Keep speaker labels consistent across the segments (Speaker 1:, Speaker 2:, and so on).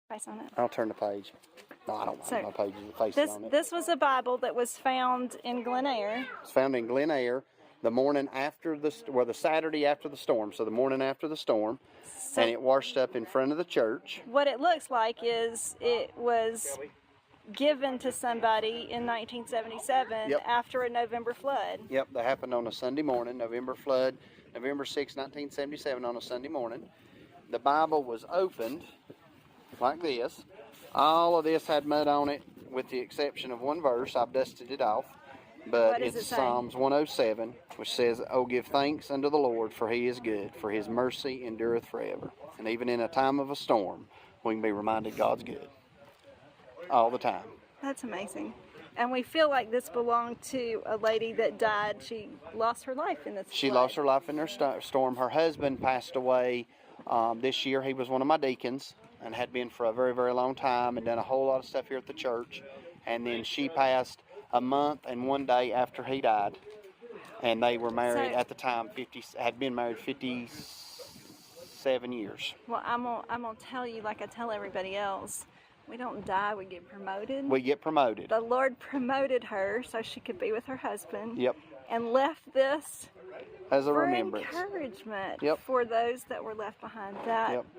Speaker 1: Face on it.
Speaker 2: I'll turn the page. No, I don't want my pages facing on it.
Speaker 1: This was a Bible that was found in Glen Eyre.
Speaker 2: It's found in Glen Eyre the morning after the Saturday after the storm. So the morning after the storm. And it washed up in front of the church.
Speaker 1: What it looks like is it was given to somebody in 1977 after a November flood.
Speaker 2: Yep, that happened on a Sunday morning, November flood, November 6, 1977 on a Sunday morning. The Bible was opened like this. All of this had mud on it with the exception of one verse. I've dusted it off. But it's Psalms 107, which says, "Oh, give thanks unto the Lord, for he is good, for his mercy endureth forever." And even in a time of a storm, we can be reminded God's good. All the time.
Speaker 1: That's amazing. And we feel like this belonged to a lady that died. She lost her life in this
Speaker 2: She
Speaker 1: flood.
Speaker 2: lost her life in her storm. Her husband passed away this year. He was one of my deacons and had been for a very, very long time and done a whole lot of stuff here at the church. And then she passed a month and 1 day after he died, and they were married at the time. Had been married 57 years.
Speaker 1: Well, I'm gonna tell you, like I tell everybody else, we don't die, we get promoted.
Speaker 2: We get promoted.
Speaker 1: The Lord promoted her so she could be with her husband.
Speaker 2: Yep.
Speaker 1: And left this
Speaker 2: as a
Speaker 1: for
Speaker 2: remembrance,
Speaker 1: encouragement for those that were left behind.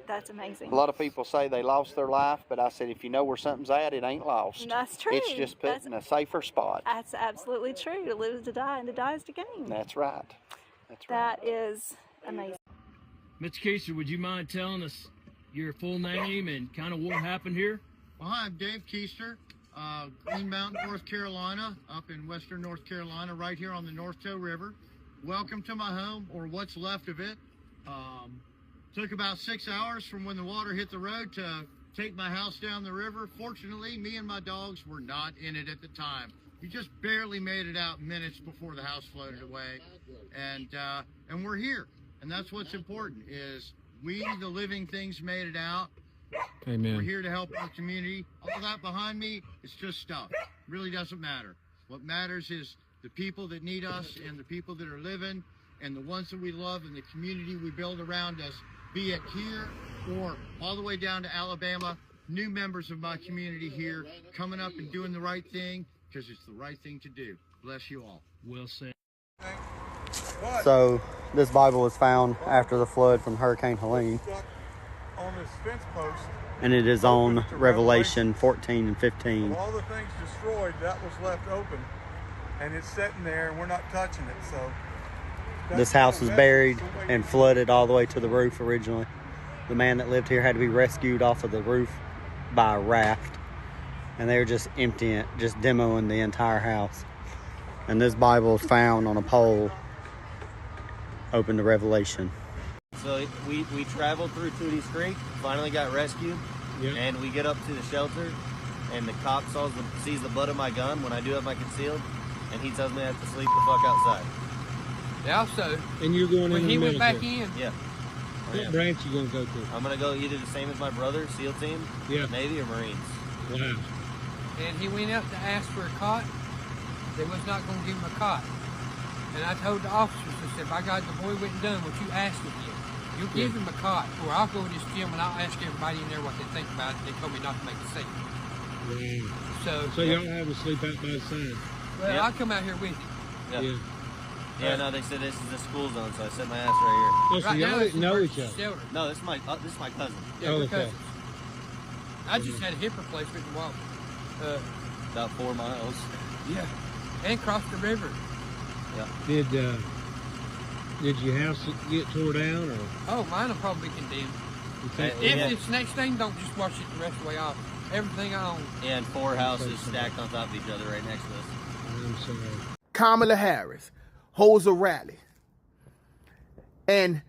Speaker 1: That's amazing.
Speaker 2: A lot of people say they lost their life, but I said if you know where something's at, it ain't lost.
Speaker 1: That's true.
Speaker 2: It's just put in a safer spot.
Speaker 1: That's absolutely true. To live is to die, and to die is to gain.
Speaker 2: That's right. That's
Speaker 1: right. That is amazing.
Speaker 3: Mr. Keister, would you mind telling us your full name and kind of what happened here?
Speaker 4: Well, hi, I'm Dave Keister, Green Mountain, North Carolina, up in western North Carolina, right here on the North Toe River. Welcome to my home, or what's left of it. Took about 6 hours from when the water hit the road to take my house down the river. Fortunately, me and my dogs were not in it at the time. We just barely made it out minutes before the house floated away, and we're here. And that's what's important, is we, the living things, made it out.
Speaker 3: Amen.
Speaker 4: We're here to help our community. All that behind me is just stuff. It really doesn't matter. What matters is the people that need us and the people that are living and the ones that we love and the community we build around us, be it here or all the way down to Alabama. New members of my community here coming up and doing the right thing because it's the right thing to do. Bless you all.
Speaker 3: Well said.
Speaker 2: So this Bible was found after the flood from Hurricane Helene.
Speaker 5: On this fence post,
Speaker 2: and it is on Revelation 14 and 15.
Speaker 5: All the things destroyed, that was left open, and it's sitting there, and we're not touching it. So
Speaker 2: this house was buried and flooded all the way to the roof originally. The man that lived here had to be rescued off of the roof by a raft, and they were just emptying it, just demoing the entire house. And this Bible is found on a pole open to Revelation.
Speaker 6: So we traveled through Tootie's Creek, finally got rescued, and we get up to the shelter, and the cop sees the butt of my gun when I do have my concealed, and he tells me I have to sleep the fuck outside.
Speaker 7: Yeah, so.
Speaker 3: And you're going
Speaker 7: when
Speaker 3: in
Speaker 7: he
Speaker 3: the
Speaker 7: went
Speaker 3: military.
Speaker 7: back in.
Speaker 6: Yeah.
Speaker 3: What branch you gonna go to?
Speaker 6: I'm gonna go either the same as my brother, SEAL team, Navy, or Marines.
Speaker 3: Wow.
Speaker 7: And he went up to ask for a cot. They was not gonna give him a cot. And I told the officers, I said, by God, the boy went and done what you asked of him. You give him a cot, or I'll go to this gym and I'll ask everybody in there what they think about it. They told me not to make a scene.
Speaker 3: Wow. So y'all have to sleep out by the side?
Speaker 7: Well, I'll come out here with you.
Speaker 6: Yeah, no, they said this is the school zone, so I set my ass right here.
Speaker 3: Oh, so y'all didn't know each other?
Speaker 7: Shelter.
Speaker 6: No, this is my cousin.
Speaker 7: Yeah, we're cousins. I just had a hip replacement and walked.
Speaker 6: About 4 miles.
Speaker 7: Yeah, and crossed the river.
Speaker 6: Yeah.
Speaker 3: Did your house get tore down, or?
Speaker 7: Oh, mine will probably be condemned. If it's next thing, don't just wash it the rest of the way off. Everything I own.
Speaker 6: Yeah, and 4 houses stacked on top of each other right next to us.
Speaker 3: I'm sorry.
Speaker 8: Kamala Harris holds a rally, and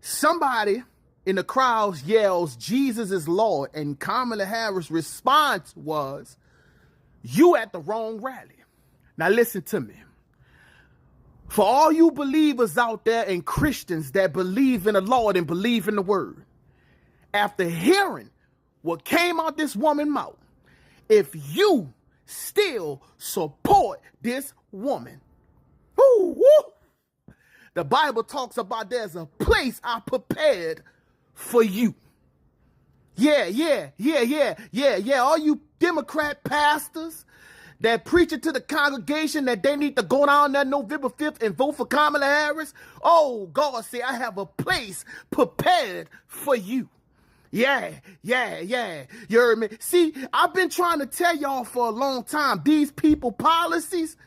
Speaker 8: somebody in the crowd yells, "Jesus is Lord," and Kamala Harris' response was, "You at the wrong rally." Now listen to me. For all you believers out there and Christians that believe in the Lord and believe in the word, after hearing what came out this woman's mouth, if you still support this woman, the Bible talks about there's a place I prepared for you. Yeah. All you Democrat pastors that preaching to the congregation that they need to go down there November 5th and vote for Kamala Harris. Oh, God say, I have a place prepared for you. Yeah. You heard me? See, I've been trying to tell y'all for a long time, these people policies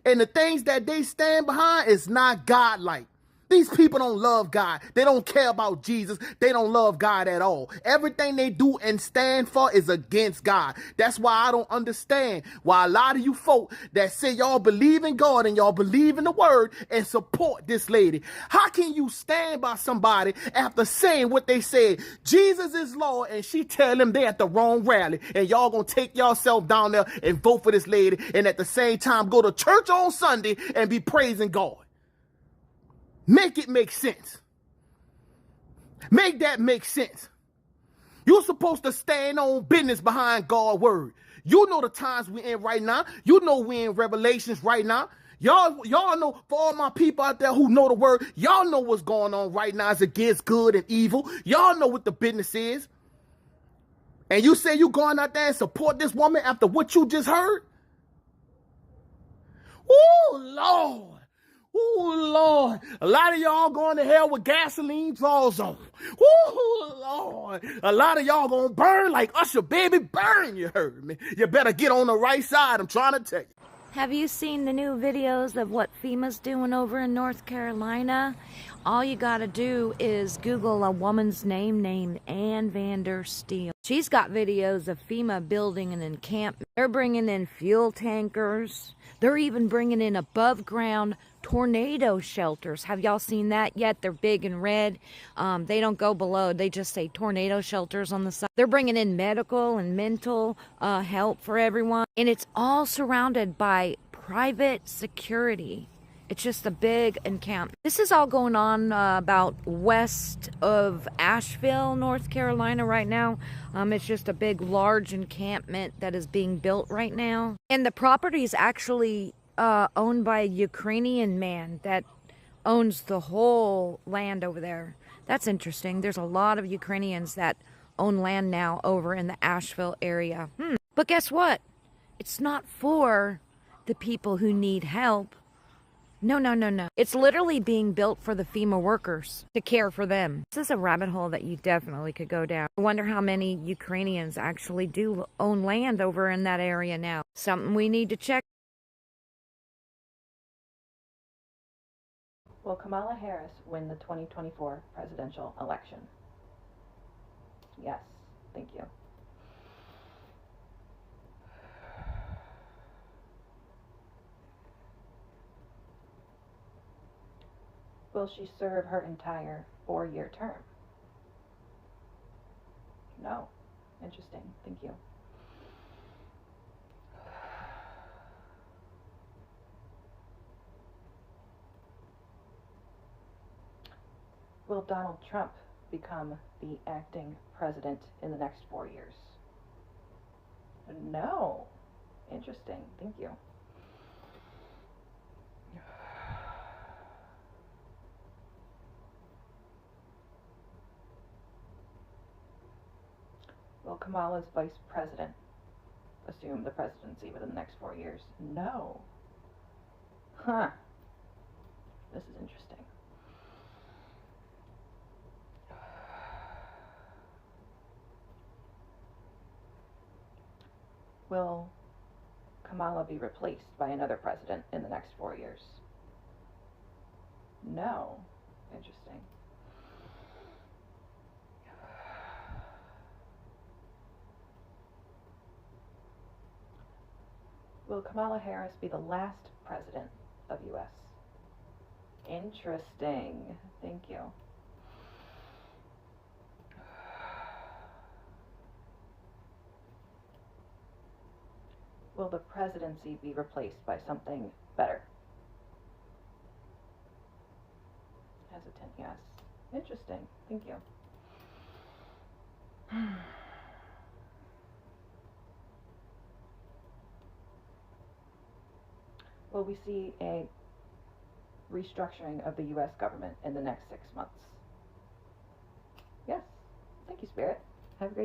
Speaker 8: and the things that they stand behind is not God-like. These people don't love God. They don't care about Jesus. They don't love God at all. Everything they do and stand for is against God. That's why I don't understand why a lot of you folk that say y'all believe in God and y'all believe in the word and support this lady. How can you stand by somebody after saying what they said? Jesus is Lord, and she tell them they at the wrong rally, and y'all gonna take yourself down there and vote for this lady, and at the same time go to church on Sunday and be praising God. Make it make sense. Make that make sense. You're supposed to stand on business behind God's word. You know the times we're in right now. You know we're in Revelations right now. Y'all know, for all my people out there who know the word, y'all know what's going on right now as against good and evil. Y'all know what the business is. And you say you going out there and support this woman after what you just heard? Oh, Lord. Oh, Lord. A lot of y'all going to hell with gasoline draws on. Oh, Lord. A lot of y'all going to burn like Usher, baby, burn, you heard me. You better get on the right side, I'm trying to tell you.
Speaker 9: Have you seen the new videos of what FEMA's doing over in North Carolina? All you gotta do is Google a woman's name named Ann Vander Steel. She's got videos of FEMA building an encampment. They're bringing in fuel tankers. They're even bringing in above ground tornado shelters. Have y'all seen that yet? They're big and red. They don't go below. They just say tornado shelters on the side. They're bringing in medical and mental help for everyone. And it's all surrounded by private security. It's just a big encampment. This is all going on about west of Asheville, North Carolina right now. It's just a big, large encampment that is being built right now. And the property is actually owned by a Ukrainian man that owns the whole land over there. That's interesting. There's a lot of Ukrainians that own land now over in the Asheville area. But guess what? It's not for the people who need help. No. It's literally being built for the FEMA workers to care for them. This is a rabbit hole that you definitely could go down. I wonder how many Ukrainians actually do own land over in that area now. Something we need to check.
Speaker 10: Will Kamala Harris win the 2024 presidential election? Yes, thank you. Will she serve her entire 4-year term? No. Interesting. Thank you. Will Donald Trump become the acting president in the next 4 years? No. Interesting. Thank you. Will Kamala's vice president assume the presidency within the next 4 years? No. Huh. This is interesting. Will Kamala be replaced by another president in the next 4 years? No. Interesting. Will Kamala Harris be the last president of U.S.? Interesting. Thank you. Will the presidency be replaced by something better? Hesitant, yes. Interesting. Thank you. Will we see a restructuring of the U.S. government in the next 6 months? Yes. Thank you, Spirit. Have a great